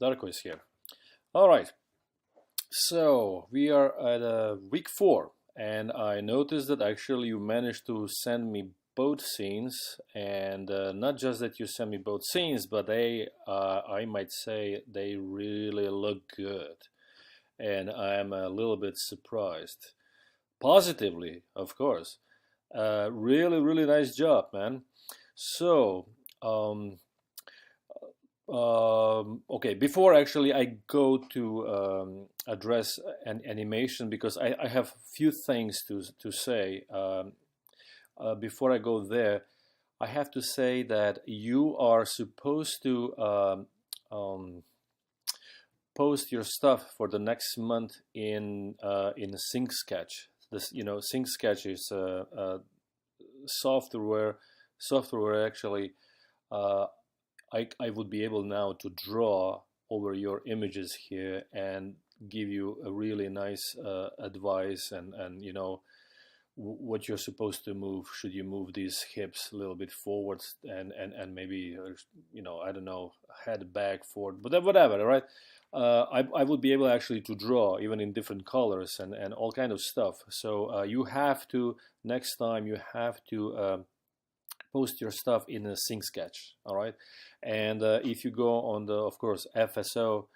Darko is here. All right. So we are at week 4, and I noticed that actually you managed to send me both scenes, and not just that you sent me both scenes, but I might say, they really look good, and I am a little bit surprised, positively, of course. Really, really nice job, man. So, um, okay, before actually I go to address an animation, because I have few things to say. Before I go there, I have to say that you are supposed to post your stuff for the next month in Sync Sketch. This, Sync Sketch is software software actually. Uh, I would be able now to draw over your images here and give you a really nice advice, and what you're supposed to move. Should you move these hips a little bit forward, and maybe I don't know, head back forward, but whatever, right? I would be able actually to draw even in different colors and all kind of stuff. So you have to, next time you have to post your stuff in a Sync Sketch. All right, and if you go on the, of course, FSO,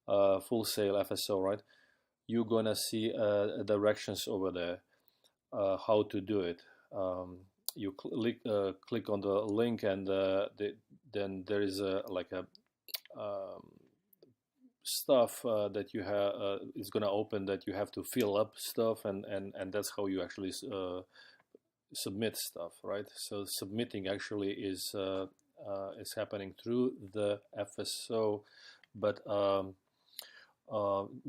Full Sail FSO, right, you're gonna see directions over there, how to do it. You click on the link, and then there is a um, stuff that you have is gonna open, that you have to fill up stuff, and that's how you actually submit stuff, right? So submitting actually is happening through the FSO, but I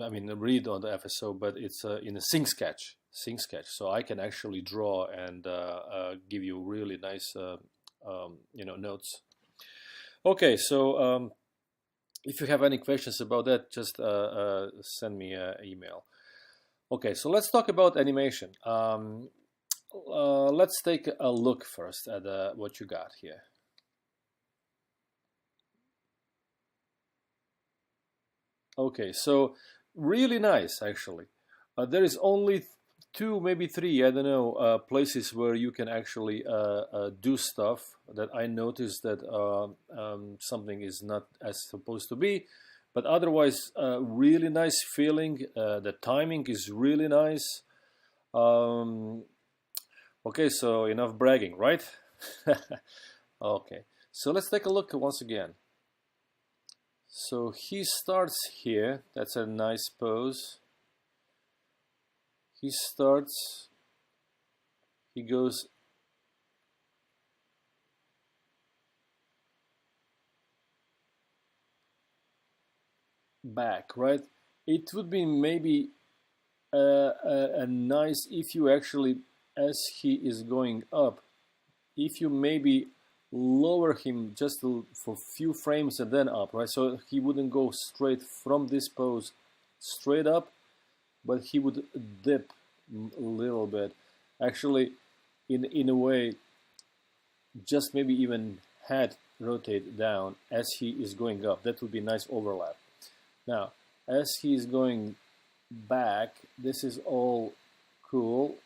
mean, read on the FSO, but it's in a Sync Sketch. Sync Sketch, so I can actually draw and give you really nice, notes. Okay, so if you have any questions about that, just send me an email. Okay, so let's talk about animation. Let's take a look first at what you got here. Okay, so really nice, actually. There is only two, maybe three, I don't know, places where you can actually do stuff that I noticed that something is not as supposed to be. But otherwise, really nice feeling. The timing is really nice. Um, okay, so enough bragging, right? Okay, so let's take a look once again. So he starts here. That's a nice pose. He starts, he goes back, right? It would be maybe a nice, if you actually, as he is going up, if you maybe lower him just for few frames and then up, right? So he wouldn't go straight from this pose straight up, but he would dip a little bit. Actually, in a way, just maybe even head rotate down as he is going up. That would be a nice overlap. Now, as he is going back, this is all cool.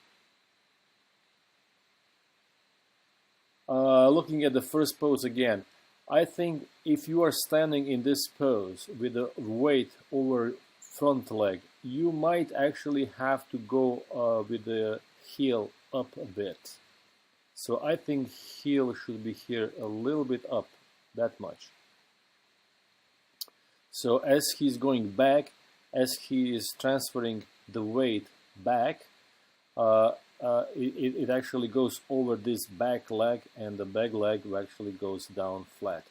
Looking at the first pose again, I think if you are standing in this pose with the weight over front leg, you might actually have to go with the heel up a bit. So I think heel should be here a little bit up, that much. So as he's going back, as he is transferring the weight back, it actually goes over this back leg, and the back leg actually goes down flat.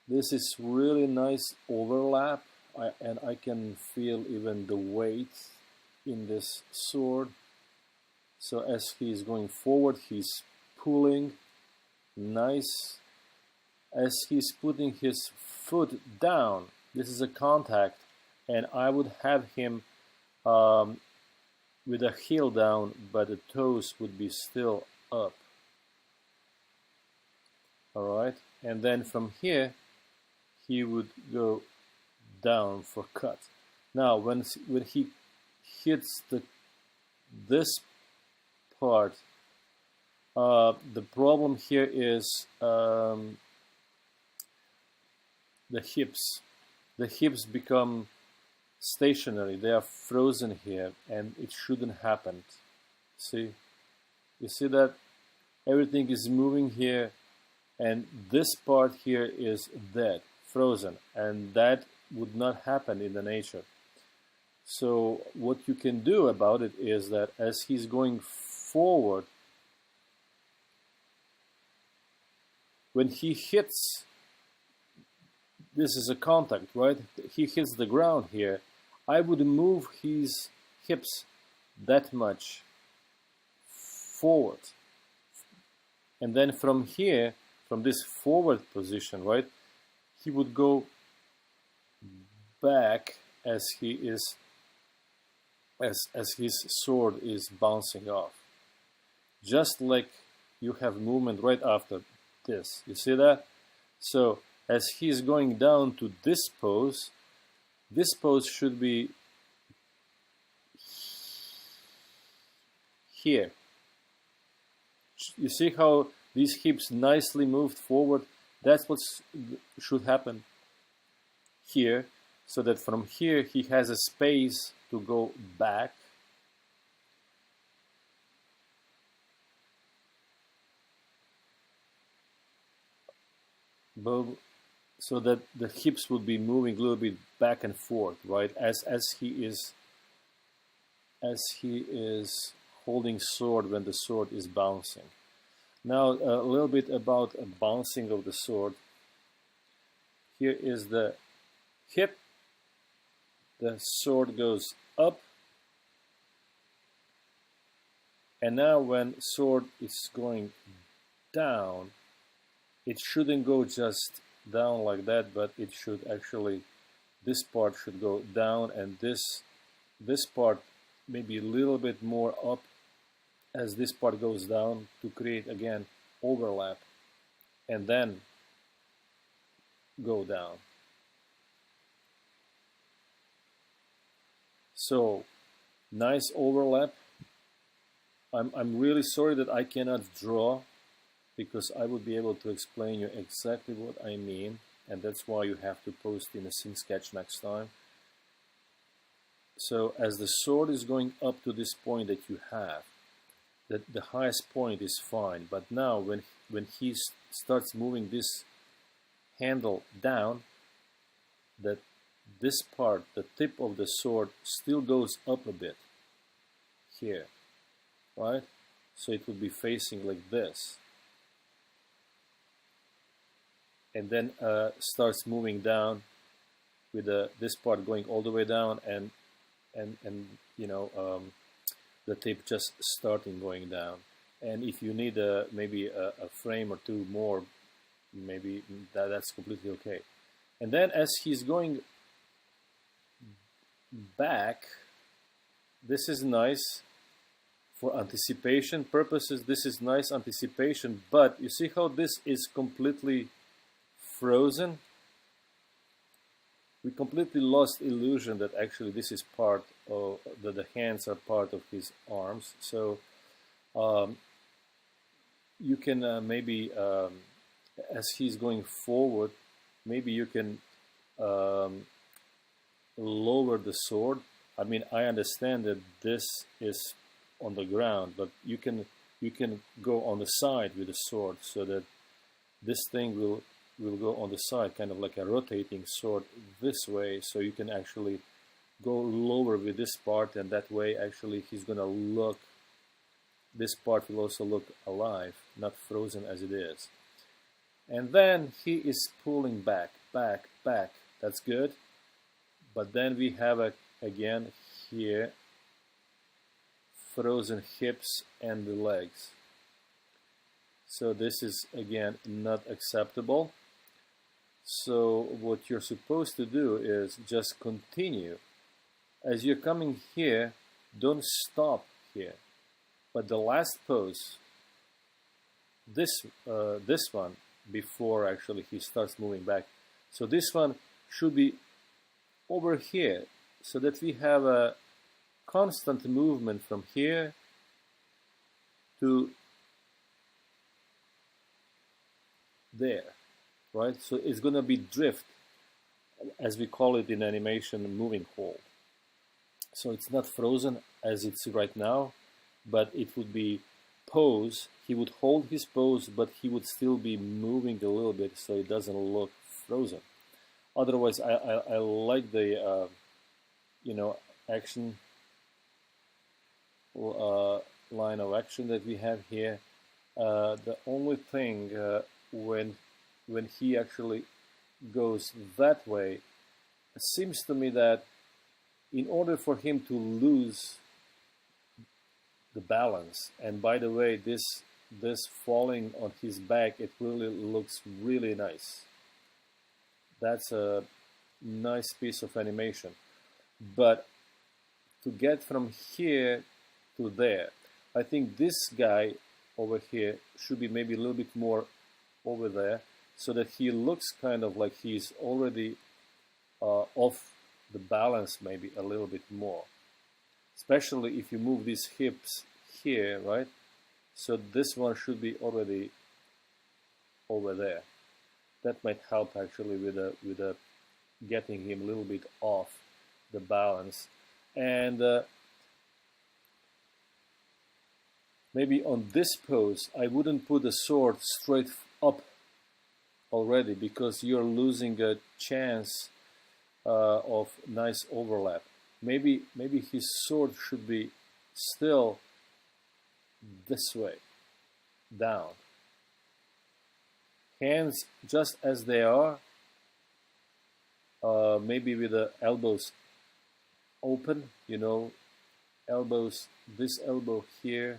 This is really nice overlap, and I can feel even the weight in this sword. So as he's going forward, he's pulling, nice. As he's putting his foot down, this is a contact, and I would have him with a heel down, but the toes would be still up. All right, and then from here he would go down for cut. Now when he hits this part, the problem here is the hips. The hips become stationary. They are frozen here, and it shouldn't happen. See, you see that everything is moving here, and this part here is dead, frozen, and that would not happen in the nature. So what you can do about it is that as he's going forward, when he hits, this is a contact, right? He hits the ground here. I would move his hips that much forward. And then from here, from this forward position, right, he would go back as he is, as his sword is bouncing off. Just like you have movement right after this. You see that? So as he's going down to this pose should be here. You see how these hips nicely moved forward? That's what should happen here, so that from here he has a space to go back. So that the hips would be moving a little bit back and forth, right? As he is holding sword when the sword is bouncing. Now a little bit about a bouncing of the sword. Here is the hip. The sword goes up, and now when sword is going down, it shouldn't go just down like that, but it should actually, this part should go down, and this part maybe a little bit more up as this part goes down, to create again overlap, and then go down. So nice overlap. I'm really sorry that I cannot draw, because I would be able to explain you exactly what I mean, and that's why you have to post in a sync sketch next time. So as the sword is going up to this point that you have, that the highest point is fine, but now when he starts moving this handle down, that this part, the tip of the sword, still goes up a bit here, right? So it would be facing like this, and then starts moving down with this part going all the way down, and you know, the tip just starting going down. And if you need maybe a frame or two more, maybe that's completely okay. And then as he's going back, this is nice for anticipation purposes. This is nice anticipation, but you see how this is completely frozen? We completely lost illusion that actually this is part of, that the hands are part of his arms. So you can maybe, as he's going forward, maybe you can lower the sword. I mean, I understand that this is on the ground, but you can go on the side with the sword, so that this thing will go on the side, kind of like a rotating sword this way, so you can actually go lower with this part, and that way actually he's gonna look, this part will also look alive, not frozen as it is. And then he is pulling back, back, back. That's good. But then we have again here frozen hips and the legs. So this is again not acceptable. So what you're supposed to do is just continue. As you're coming here, don't stop here. But the last pose, this one, before actually he starts moving back, so this one should be over here, so that we have a constant movement from here to there, right? So it's going to be drift, as we call it in animation, moving hold. So it's not frozen as it's right now, but it would be pose. He would hold his pose, but he would still be moving a little bit, so it doesn't look frozen. Otherwise, I like the action line of action that we have here. The only thing when he actually goes that way, it seems to me that in order for him to lose the balance, and by the way, this falling on his back, it really looks really nice. That's a nice piece of animation. But to get from here to there, I think this guy over here should be maybe a little bit more over there, so that he looks kind of like he's already off the balance maybe a little bit more. Especially if you move these hips here, right? So this one should be already over there. That might help actually with getting him a little bit off the balance. And maybe on this pose, I wouldn't put the sword straight up already, because you're losing a chance of nice overlap. Maybe his sword should be still this way, down. Hands just as they are, maybe with the elbows open, elbows, this elbow here,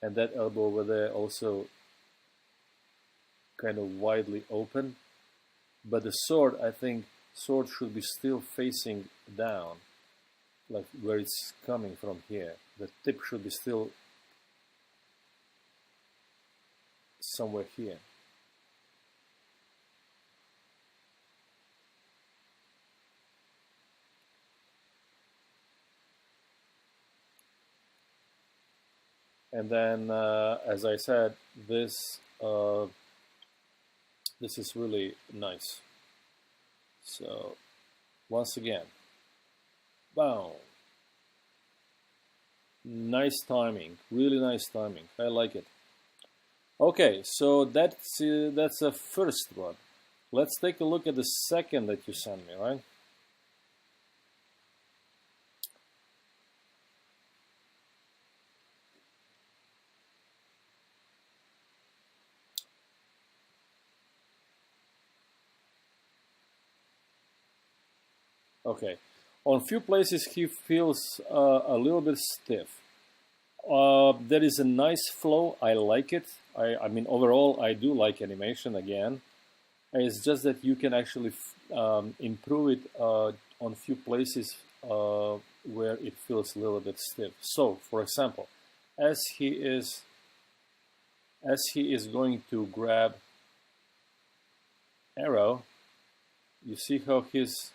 and that elbow over there also kind of widely open. But the sword, I think, sword should be still facing down, like where it's coming from here. The tip should be still somewhere here. And then, as I said, this is really nice. So, once again, boom. Nice timing, really nice timing. I like it. Okay, so that's a first one. Let's take a look at the second that you sent me, right? Okay, on few places he feels a little bit stiff. There is a nice flow. I like it. I mean, overall, I do like animation again. It's just that you can actually improve it on few places where it feels a little bit stiff. So, for example, as he is going to grab arrow, you see how his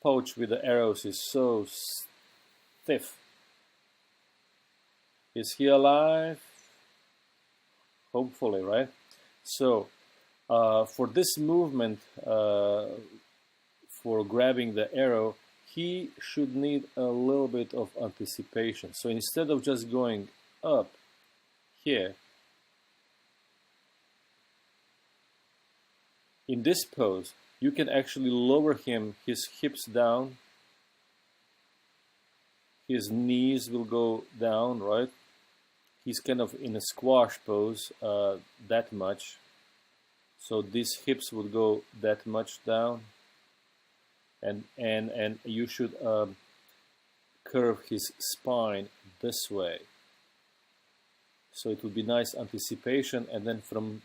pouch with the arrows is so stiff. Is he alive? Hopefully, right? So, for this movement, for grabbing the arrow, he should need a little bit of anticipation. So instead of just going up here, in this pose, you can actually lower his hips down. His knees will go down, right? He's kind of in a squash pose, that much. So these hips would go that much down. And you should curve his spine this way. So it would be nice anticipation, and then from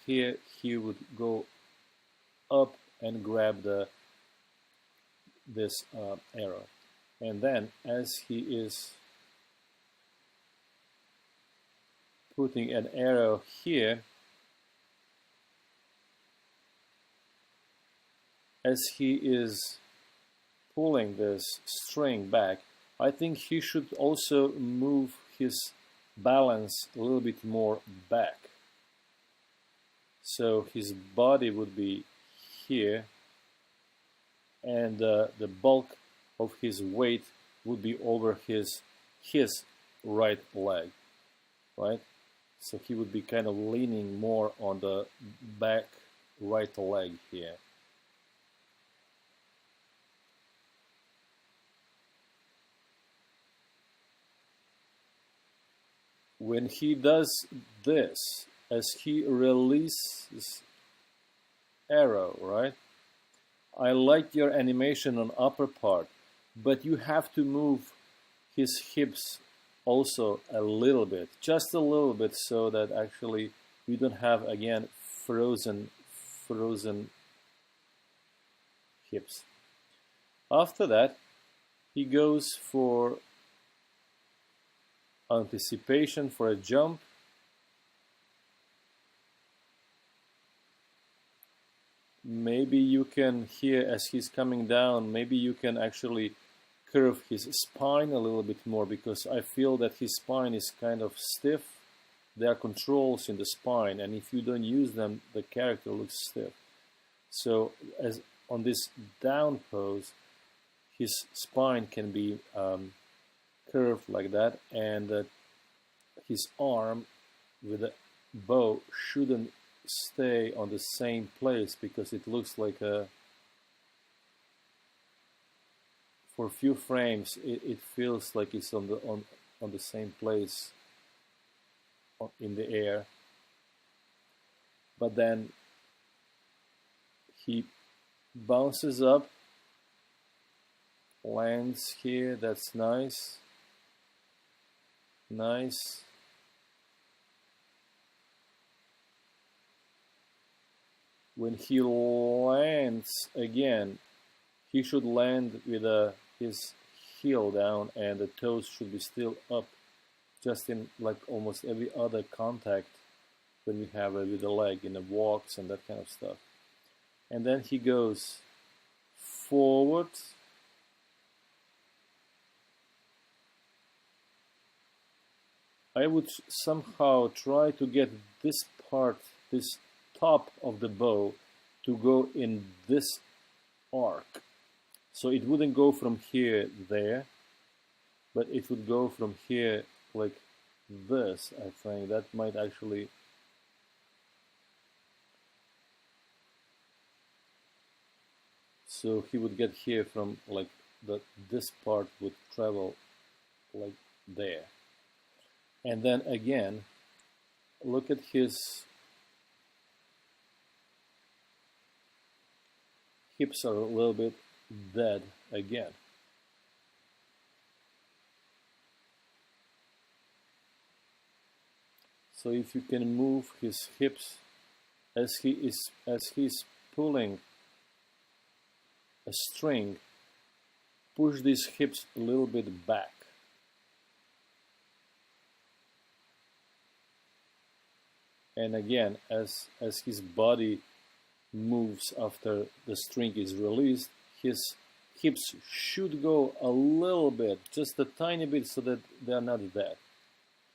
here he would go up and grab the this arrow. And then as he is putting an arrow here, as he is pulling this string back, I think he should also move his balance a little bit more back. So his body would be here, and the bulk of his weight would be over his right leg, right? So he would be kind of leaning more on the back right leg here. When he does this, as he releases arrow, right? I like your animation on upper part, but you have to move his hips also a little bit, just a little bit, so that actually we don't have, again, frozen hips. After that, he goes for anticipation for a jump. Maybe you can, here as he's coming down, maybe you can actually curve his spine a little bit more, because I feel that his spine is kind of stiff. There are controls in the spine, and if you don't use them, the character looks stiff. So as on this down pose, his spine can be curved like that, and his arm with the bow shouldn't stay on the same place, because it looks like a, for a few frames it feels like it's on the same place in the air. But then he bounces up, lands here. That's nice. When he lands again, he should land with his heel down, and the toes should be still up, just in like almost every other contact when you have with the leg in the walks and that kind of stuff. And then he goes forward, I would somehow try to get this part, this top of the bow, to go in this arc. So it wouldn't go from here there, but it would go from here like this. I think that might actually so he would get here from like this part would travel like there. And then again, look at his hips are a little bit dead again. So if you can move his hips as he's pulling a string, push these hips a little bit back. And again, as his body moves after the string is released, his hips should go a little bit, just a tiny bit, so that they're not dead.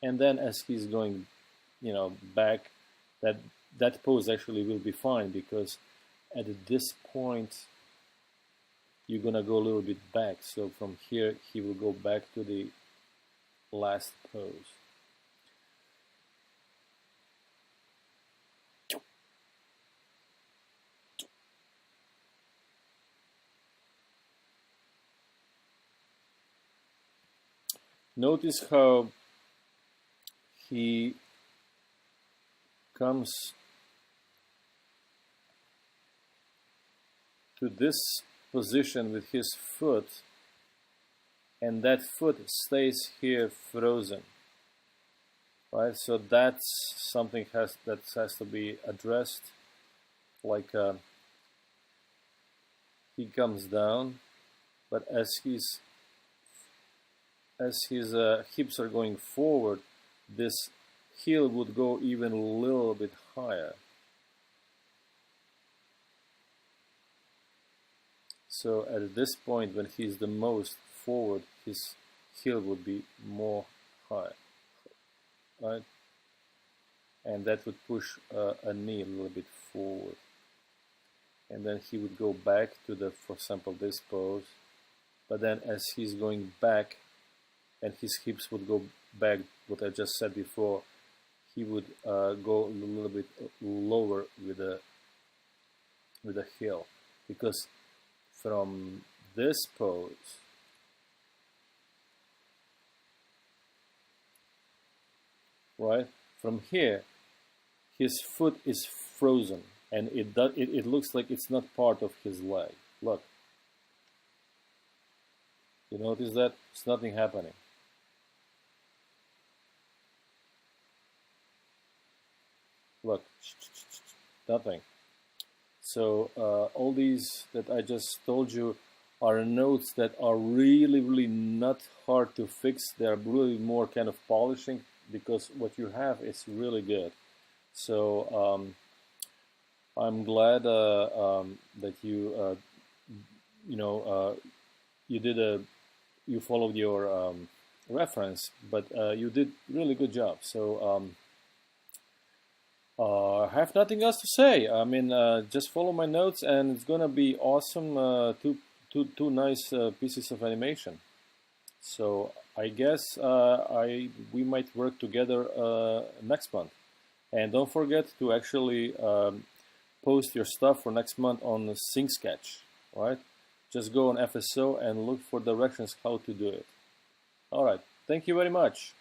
And then as he's going, back, that pose actually will be fine, because at this point you're gonna go a little bit back. So from here he will go back to the last pose. Notice how he comes to this position with his foot, and that foot stays here frozen, right? So that's something that has to be addressed. Like he comes down, but as his hips are going forward, this heel would go even a little bit higher. So at this point, when he's the most forward, his heel would be more high, right? And that would push a knee a little bit forward. And then he would go back to the, for example, this pose. But then as he's going back, and his hips would go back, what I just said before, he would go a little bit lower with the heel, because from this pose, right, from here, his foot is frozen, and it looks like it's not part of his leg. Look, you notice that? It's nothing happening. Look, nothing. So all these that I just told you are notes that are really not hard to fix. They're really more kind of polishing, because what you have is really good. So I'm glad that you you followed your reference, but you did really good job. So I have nothing else to say. I mean, just follow my notes, and it's gonna be awesome. Two nice pieces of animation. So I guess we might work together next month. And don't forget to actually post your stuff for next month on Sync Sketch. All right? Just go on FSO and look for directions how to do it. All right. Thank you very much.